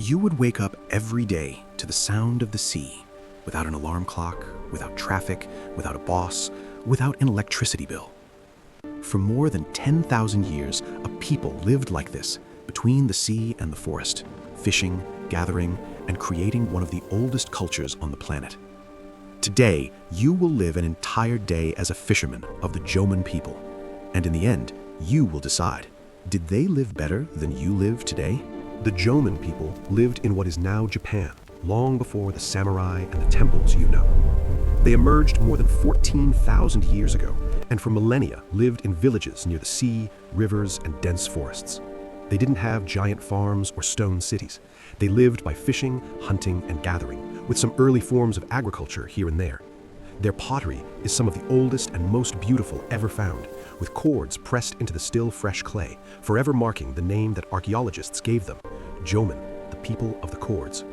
You would wake up every day to the sound of the sea, without an alarm clock, without traffic, without a boss, without an electricity bill. For more than 10,000 years, a people lived like this, between the sea and the forest, fishing, gathering, and creating one of the oldest cultures on the planet. Today, you will live an entire day as a fisherman of the Jomon people. And in the end, you will decide, did they live better than you live today? The Jomon people lived in what is now Japan, long before the samurai and the temples you know. They emerged more than 14,000 years ago, and for millennia lived in villages near the sea, rivers, and dense forests. They didn't have giant farms or stone cities. They lived by fishing, hunting, and gathering, with some early forms of agriculture here and there. Their pottery is some of the oldest and most beautiful ever found, with cords pressed into the still fresh clay, forever marking the name that archaeologists gave them, Jomon, the people of the cords.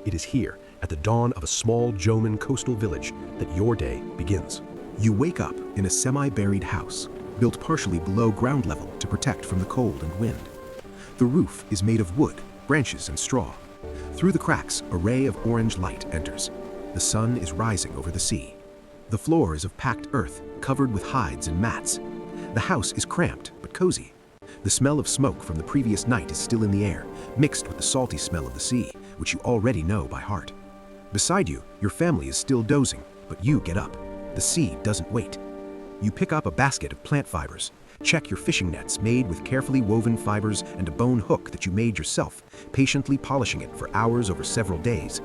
It is here, at the dawn of a small Jomon coastal village, that your day begins. You wake up in a semi-buried house, built partially below ground level to protect from the cold and wind. The roof is made of wood, branches, and straw. Through the cracks, a ray of orange light enters. The sun is rising over the sea. The floor is of packed earth, covered with hides and mats. The house is cramped, but cozy. The smell of smoke from the previous night is still in the air, mixed with the salty smell of the sea, which you already know by heart. Beside you, your family is still dozing, but you get up. The sea doesn't wait. You pick up a basket of plant fibers. Check your fishing nets made with carefully woven fibers and a bone hook that you made yourself, patiently polishing it for hours over several days.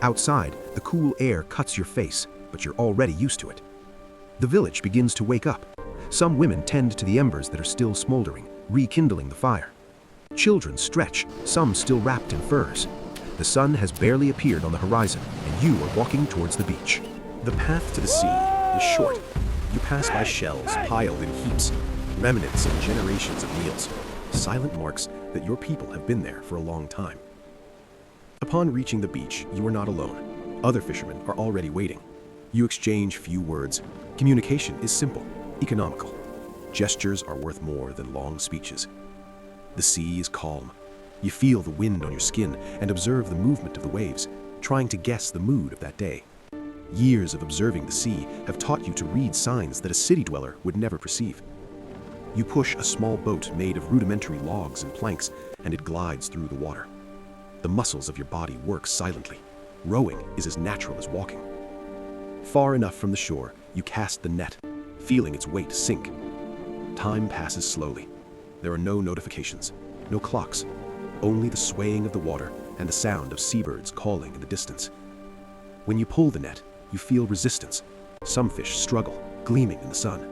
Outside, the cool air cuts your face, but you're already used to it. The village begins to wake up. Some women tend to the embers that are still smoldering, rekindling the fire. Children stretch, some still wrapped in furs. The sun has barely appeared on the horizon, and you are walking towards the beach. The path to the sea is short. You pass by shells piled in heaps, remnants of generations of meals, silent marks that your people have been there for a long time. Upon reaching the beach, you are not alone. Other fishermen are already waiting. You exchange few words. Communication is simple, economical. Gestures are worth more than long speeches. The sea is calm. You feel the wind on your skin and observe the movement of the waves, trying to guess the mood of that day. Years of observing the sea have taught you to read signs that a city dweller would never perceive. You push a small boat made of rudimentary logs and planks, and it glides through the water. The muscles of your body work silently. Rowing is as natural as walking. Far enough from the shore, you cast the net, feeling its weight sink. Time passes slowly. There are no notifications, no clocks, only the swaying of the water and the sound of seabirds calling in the distance. When you pull the net, you feel resistance. Some fish struggle, gleaming in the sun.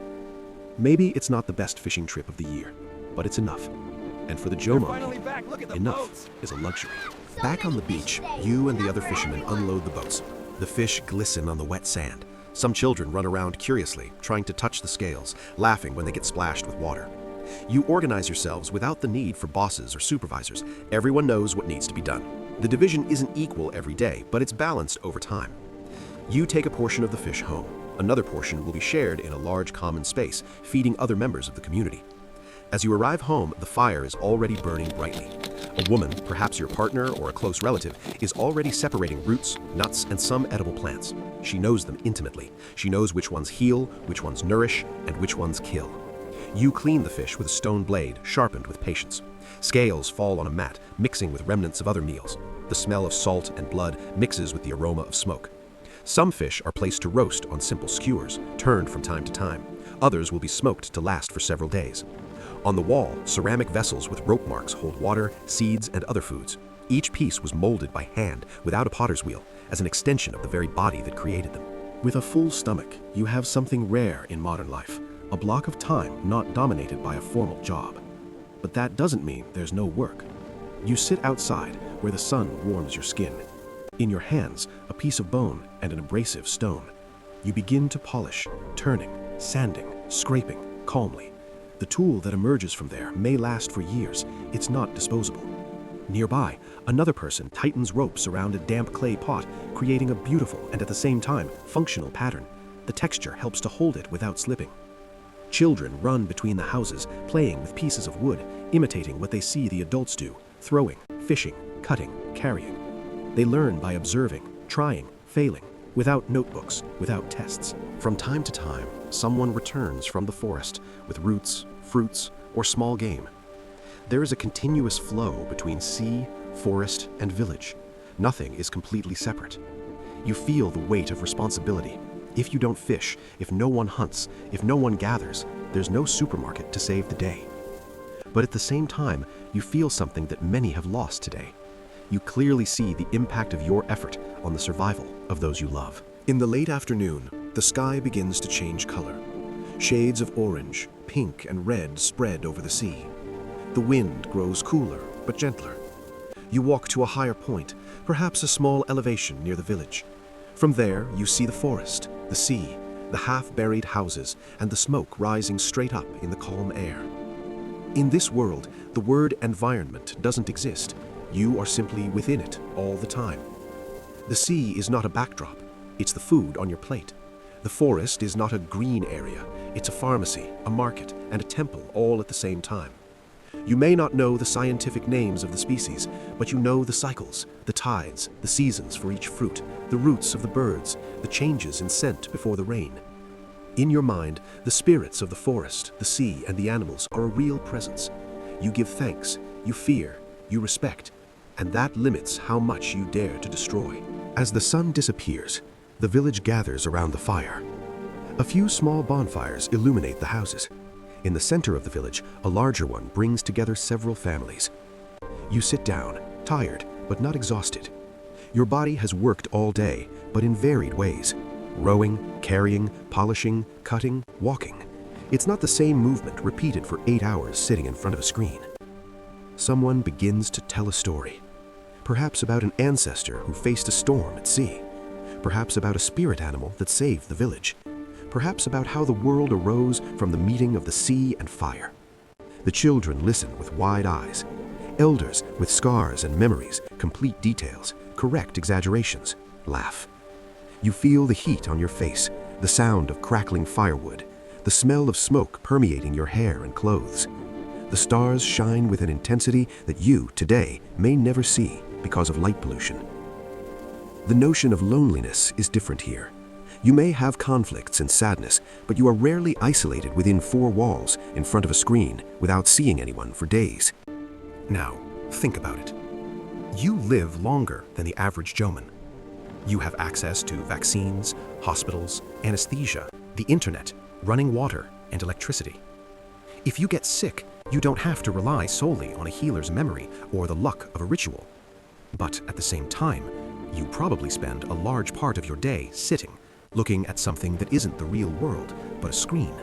Maybe it's not the best fishing trip of the year, but it's enough. And for the Jomon, enough is a luxury. Back on the beach, you and the other fishermen unload the boats. The fish glisten on the wet sand. Some children run around curiously, trying to touch the scales, laughing when they get splashed with water. You organize yourselves without the need for bosses or supervisors. Everyone knows what needs to be done. The division isn't equal every day, but it's balanced over time. You take a portion of the fish home. Another portion will be shared in a large common space, feeding other members of the community. As you arrive home, the fire is already burning brightly. A woman, perhaps your partner or a close relative, is already separating roots, nuts, and some edible plants. She knows them intimately. She knows which ones heal, which ones nourish, and which ones kill. You clean the fish with a stone blade, sharpened with patience. Scales fall on a mat, mixing with remnants of other meals. The smell of salt and blood mixes with the aroma of smoke. Some fish are placed to roast on simple skewers, turned from time to time. Others will be smoked to last for several days. On the wall, ceramic vessels with rope marks hold water, seeds, and other foods. Each piece was molded by hand, without a potter's wheel, as an extension of the very body that created them. With a full stomach, you have something rare in modern life, a block of time not dominated by a formal job. But that doesn't mean there's no work. You sit outside, where the sun warms your skin. In your hands, a piece of bone and an abrasive stone. You begin to polish, turning, sanding, scraping, calmly. The tool that emerges from there may last for years. It's not disposable. Nearby, another person tightens ropes around a damp clay pot, creating a beautiful and at the same time functional pattern. The texture helps to hold it without slipping. Children run between the houses, playing with pieces of wood, imitating what they see the adults do, throwing, fishing, cutting, carrying. They learn by observing, trying, failing, without notebooks, without tests. From time to time, someone returns from the forest with roots, fruits, or small game. There is a continuous flow between sea, forest, and village. Nothing is completely separate. You feel the weight of responsibility. If you don't fish, if no one hunts, if no one gathers, there's no supermarket to save the day. But at the same time, you feel something that many have lost today. You clearly see the impact of your effort on the survival of those you love. In the late afternoon, the sky begins to change color. Shades of orange, pink, and red spread over the sea. The wind grows cooler, but gentler. You walk to a higher point, perhaps a small elevation near the village. From there, you see the forest, the sea, the half-buried houses, and the smoke rising straight up in the calm air. In this world, the word environment doesn't exist. You are simply within it all the time. The sea is not a backdrop, it's the food on your plate. The forest is not a green area, it's a pharmacy, a market, and a temple all at the same time. You may not know the scientific names of the species, but you know the cycles, the tides, the seasons for each fruit, the roots of the birds, the changes in scent before the rain. In your mind, the spirits of the forest, the sea, and the animals are a real presence. You give thanks, you fear, you respect, and that limits how much you dare to destroy. As the sun disappears, the village gathers around the fire. A few small bonfires illuminate the houses. In the center of the village, a larger one brings together several families. You sit down, tired but not exhausted. Your body has worked all day, but in varied ways. Rowing, carrying, polishing, cutting, walking. It's not the same movement repeated for 8 hours sitting in front of a screen. Someone begins to tell a story. Perhaps about an ancestor who faced a storm at sea. Perhaps about a spirit animal that saved the village. Perhaps about how the world arose from the meeting of the sea and fire. The children listen with wide eyes. Elders with scars and memories, complete details, correct exaggerations, laugh. You feel the heat on your face, the sound of crackling firewood, the smell of smoke permeating your hair and clothes. The stars shine with an intensity that you, today, may never see because of light pollution. The notion of loneliness is different here. You may have conflicts and sadness, but you are rarely isolated within 4 walls in front of a screen without seeing anyone for days. Now, think about it. You live longer than the average Jomon. You have access to vaccines, hospitals, anesthesia, the internet, running water, and electricity. If you get sick, you don't have to rely solely on a healer's memory or the luck of a ritual. But at the same time, you probably spend a large part of your day sitting, looking at something that isn't the real world, but a screen.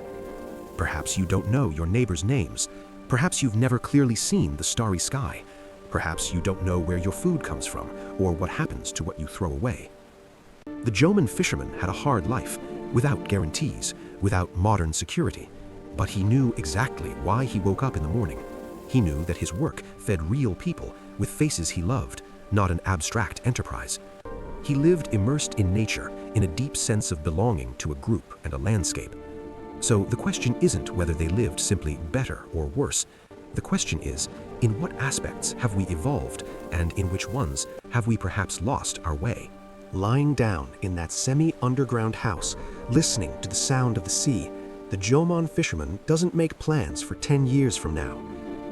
Perhaps you don't know your neighbors' names. Perhaps you've never clearly seen the starry sky. Perhaps you don't know where your food comes from or what happens to what you throw away. The Jomon fisherman had a hard life, without guarantees, without modern security. But he knew exactly why he woke up in the morning. He knew that his work fed real people with faces he loved, not an abstract enterprise. He lived immersed in nature, in a deep sense of belonging to a group and a landscape. So the question isn't whether they lived simply better or worse. The question is, in what aspects have we evolved, and in which ones have we perhaps lost our way? Lying down in that semi-underground house, listening to the sound of the sea, the Jomon fisherman doesn't make plans for 10 years from now.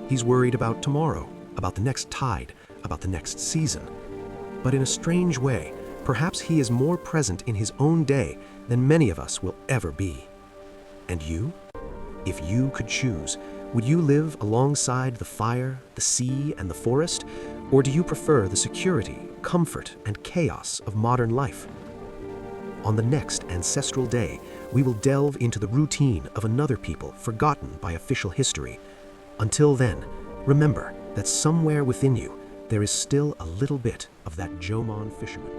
He's worried about tomorrow, about the next tide, about the next season. But in a strange way, perhaps he is more present in his own day than many of us will ever be. And you? If you could choose, would you live alongside the fire, the sea, and the forest? Or do you prefer the security, comfort, and chaos of modern life? On the next ancestral day, we will delve into the routine of another people forgotten by official history. Until then, remember that somewhere within you, there is still a little bit of that Jomon fisherman.